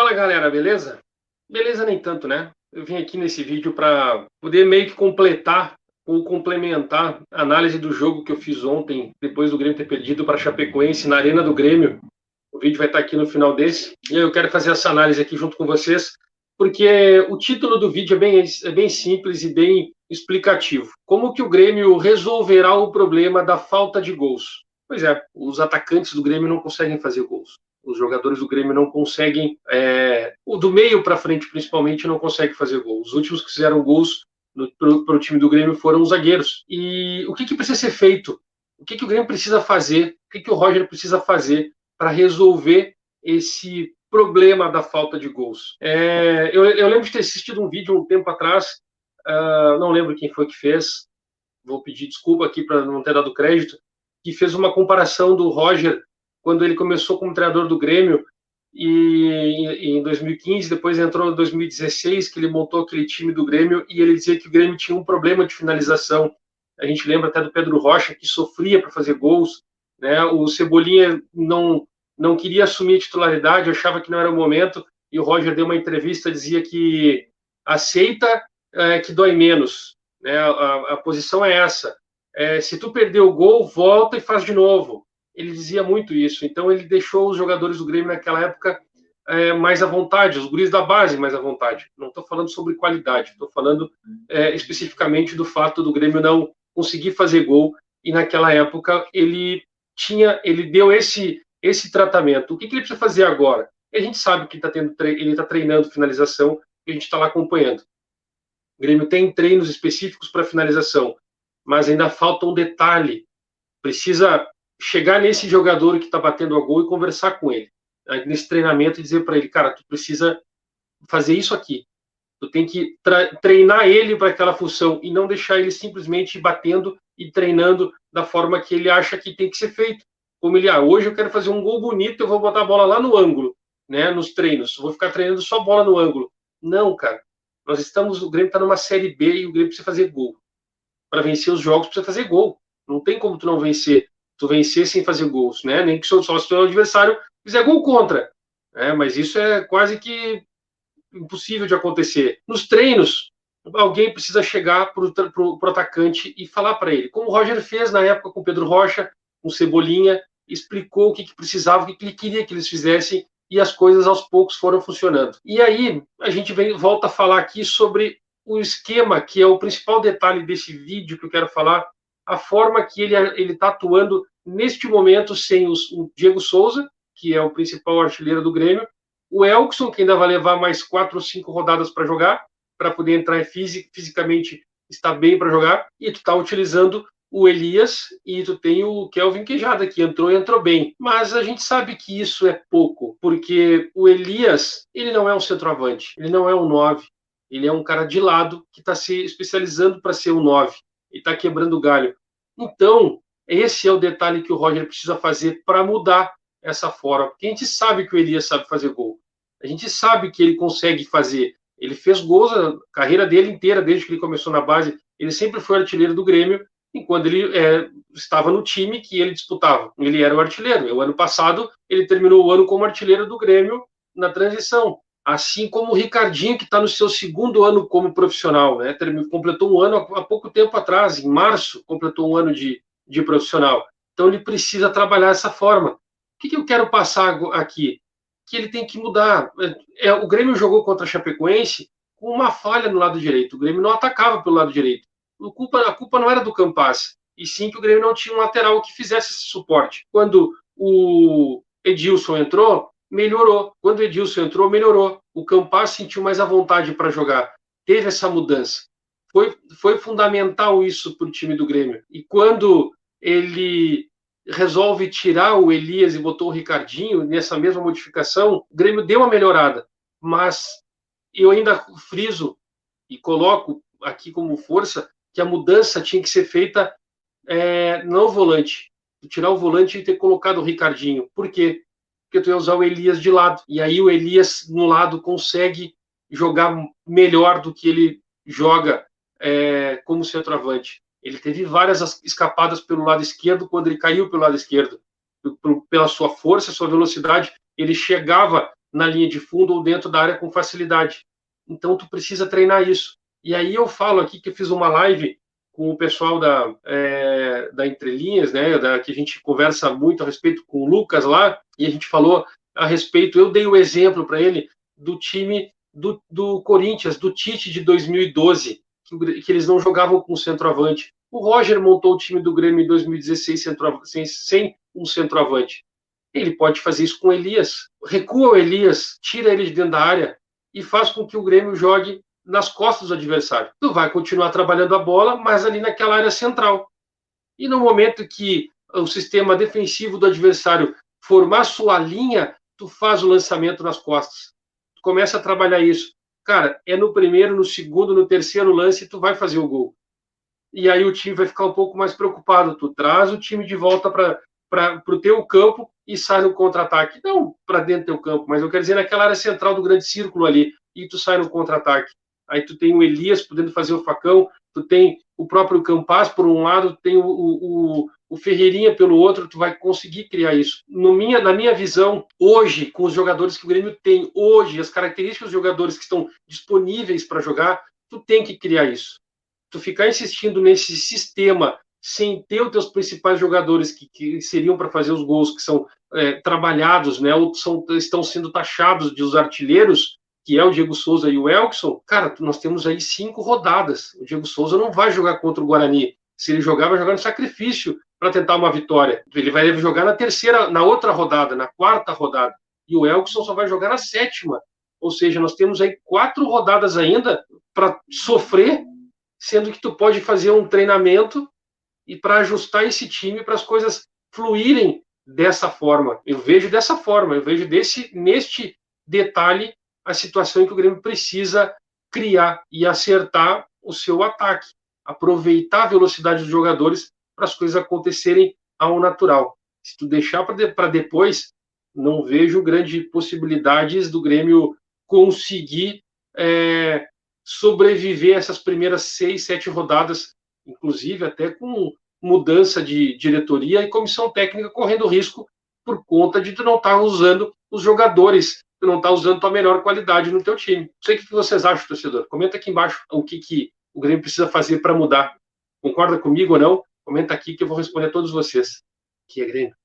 Fala galera, beleza? Beleza nem tanto, né? Eu vim aqui nesse vídeo para poder meio que completar ou complementar a análise do jogo que eu fiz ontem, depois do Grêmio ter perdido para a Chapecoense na Arena do Grêmio. O vídeo vai estar aqui no final desse. E eu quero fazer essa análise aqui junto com vocês, porque o título do vídeo é bem simples e bem explicativo. Como que o Grêmio resolverá o problema da falta de gols? Pois é, os atacantes do Grêmio não conseguem fazer gols. Os jogadores do Grêmio não conseguem, o do meio para frente principalmente, não conseguem fazer gols. Os últimos que fizeram gols para o time do Grêmio foram os zagueiros. E o que precisa ser feito? O que o Grêmio precisa fazer? O que o Roger precisa fazer para resolver esse problema da falta de gols? Eu lembro de ter assistido um vídeo um tempo atrás, não lembro quem foi que fez, vou pedir desculpa aqui para não ter dado crédito, que fez uma comparação do Roger quando ele começou como treinador do Grêmio e em 2015, depois entrou em 2016, que ele montou aquele time do Grêmio, e ele dizia que o Grêmio tinha um problema de finalização. A gente lembra até do Pedro Rocha, que sofria para fazer gols, né? O Cebolinha não queria assumir a titularidade, achava que não era o momento, e o Roger deu uma entrevista, dizia que aceita que dói menos, né? A posição é essa. Se tu perder o gol, volta e faz de novo. Ele dizia muito isso. Então ele deixou os jogadores do Grêmio naquela época mais à vontade, os guris da base mais à vontade. Não estou falando sobre qualidade, estou falando especificamente do fato do Grêmio não conseguir fazer gol, e naquela época ele deu esse tratamento. O que ele precisa fazer agora? A gente sabe que ele está treinando finalização, e a gente está lá acompanhando. O Grêmio tem treinos específicos para finalização, mas ainda falta um detalhe. Precisa chegar nesse jogador que está batendo a gol e conversar com ele, nesse treinamento, e dizer para ele, cara, tu precisa fazer isso aqui. Tu tem que treinar ele para aquela função e não deixar ele simplesmente batendo e treinando da forma que ele acha que tem que ser feito. Como ele, hoje eu quero fazer um gol bonito, eu vou botar a bola lá no ângulo, né, nos treinos, vou ficar treinando só bola no ângulo. Não, cara. O Grêmio está numa Série B e o Grêmio precisa fazer gol. Para vencer os jogos, precisa fazer gol. Não tem como tu não vencer. Tu vencer sem fazer gols, né? Nem que só se o teu adversário fizer gol contra. Mas isso é quase que impossível de acontecer. Nos treinos, alguém precisa chegar pro atacante e falar para ele, como o Roger fez na época com o Pedro Rocha, com o Cebolinha, explicou o que precisava, o que ele queria que eles fizessem, e as coisas aos poucos foram funcionando. E aí a gente volta a falar aqui sobre o esquema, que é o principal detalhe desse vídeo que eu quero falar, a forma que ele está atuando neste momento sem o Diego Souza, que é o principal artilheiro do Grêmio, o Elkson, que ainda vai levar mais 4 ou 5 rodadas para jogar, para poder entrar fisicamente, estar bem para jogar, e tu está utilizando o Elias, e tu tem o Kelvin Quejada, que entrou bem. Mas a gente sabe que isso é pouco, porque o Elias, ele não é um centroavante, ele não é um 9, ele é um cara de lado que está se especializando para ser um 9, e está quebrando o galho. Então, esse é o detalhe que o Roger precisa fazer para mudar essa forma, porque a gente sabe que o Elias sabe fazer gol, a gente sabe que ele consegue fazer, ele fez gols a carreira dele inteira, desde que ele começou na base, ele sempre foi artilheiro do Grêmio, enquanto ele estava no time que ele disputava, ele era o artilheiro. O ano passado, ele terminou o ano como artilheiro do Grêmio na transição, assim como o Ricardinho, que está no seu segundo ano como profissional, né? Completou um ano há pouco tempo atrás, em março, completou um ano de profissional. Então ele precisa trabalhar essa forma. O que eu quero passar aqui? Que ele tem que mudar. O Grêmio jogou contra a Chapecoense com uma falha no lado direito. O Grêmio não atacava pelo lado direito. A culpa não era do Campas, e sim que o Grêmio não tinha um lateral que fizesse esse suporte. Quando o Edilson entrou, melhorou. Quando o Edilson entrou, melhorou. O Campas sentiu mais à vontade para jogar. Teve essa mudança. Foi fundamental isso para o time do Grêmio. E quando ele resolve tirar o Elias e botou o Ricardinho nessa mesma modificação, o Grêmio deu uma melhorada. Mas eu ainda friso e coloco aqui como força que a mudança tinha que ser feita no volante. Tirar o volante e ter colocado o Ricardinho. Por quê? Porque tu ia usar o Elias de lado. E aí o Elias, no lado, consegue jogar melhor do que ele joga como centroavante. Ele teve várias escapadas pelo lado esquerdo quando ele caiu pelo lado esquerdo. Pela sua força, sua velocidade, ele chegava na linha de fundo ou dentro da área com facilidade. Então, tu precisa treinar isso. E aí eu falo aqui que eu fiz uma live com o pessoal da Entrelinhas, né, que a gente conversa muito a respeito com o Lucas lá, e a gente falou a respeito, eu dei o exemplo para ele do time do Corinthians, do Tite de 2012, que eles não jogavam com centroavante. O Roger montou o time do Grêmio em 2016 sem um centroavante. Ele pode fazer isso com o Elias. Recua o Elias, tira ele de dentro da área e faz com que o Grêmio jogue nas costas do adversário. Tu vai continuar trabalhando a bola, mas ali naquela área central. E no momento que o sistema defensivo do adversário formar sua linha, tu faz o lançamento nas costas. Tu começa a trabalhar isso. Cara, é no primeiro, no segundo, no terceiro lance, tu vai fazer o gol. E aí o time vai ficar um pouco mais preocupado. Tu traz o time de volta para o teu campo e sai no contra-ataque. Não para dentro do teu campo, mas eu quero dizer naquela área central do grande círculo ali. E tu sai no contra-ataque. Aí tu tem o Elias podendo fazer o facão, tu tem o próprio Campaz por um lado, tu tem o Ferreirinha pelo outro, tu vai conseguir criar isso. Na minha visão, hoje, com os jogadores que o Grêmio tem, hoje, as características dos jogadores que estão disponíveis para jogar, tu tem que criar isso. Tu ficar insistindo nesse sistema sem ter os teus principais jogadores que seriam para fazer os gols, que são trabalhados, né, ou estão sendo taxados de os artilheiros, que é o Diego Souza e o Elkson, cara, nós temos aí 5 rodadas. O Diego Souza não vai jogar contra o Guarani. Se ele jogar, vai jogar no sacrifício para tentar uma vitória. Ele vai jogar na outra rodada, na quarta rodada. E o Elkson só vai jogar na 7ª. Ou seja, nós temos aí 4 rodadas ainda para sofrer, sendo que tu pode fazer um treinamento e para ajustar esse time para as coisas fluírem dessa forma. Eu vejo dessa forma, eu vejo neste detalhe a situação em que o Grêmio precisa criar e acertar o seu ataque, aproveitar a velocidade dos jogadores para as coisas acontecerem ao natural. Se tu deixar para depois, não vejo grandes possibilidades do Grêmio conseguir sobreviver essas primeiras 6, 7 rodadas, inclusive até com mudança de diretoria e comissão técnica correndo risco por conta de tu não estar usando os jogadores, tu não estar usando tua melhor qualidade no teu time. Não sei o que vocês acham, torcedor. Comenta aqui embaixo o que o Grêmio precisa fazer para mudar. Concorda comigo ou não? Comenta aqui que eu vou responder a todos vocês. Que é Grêmio.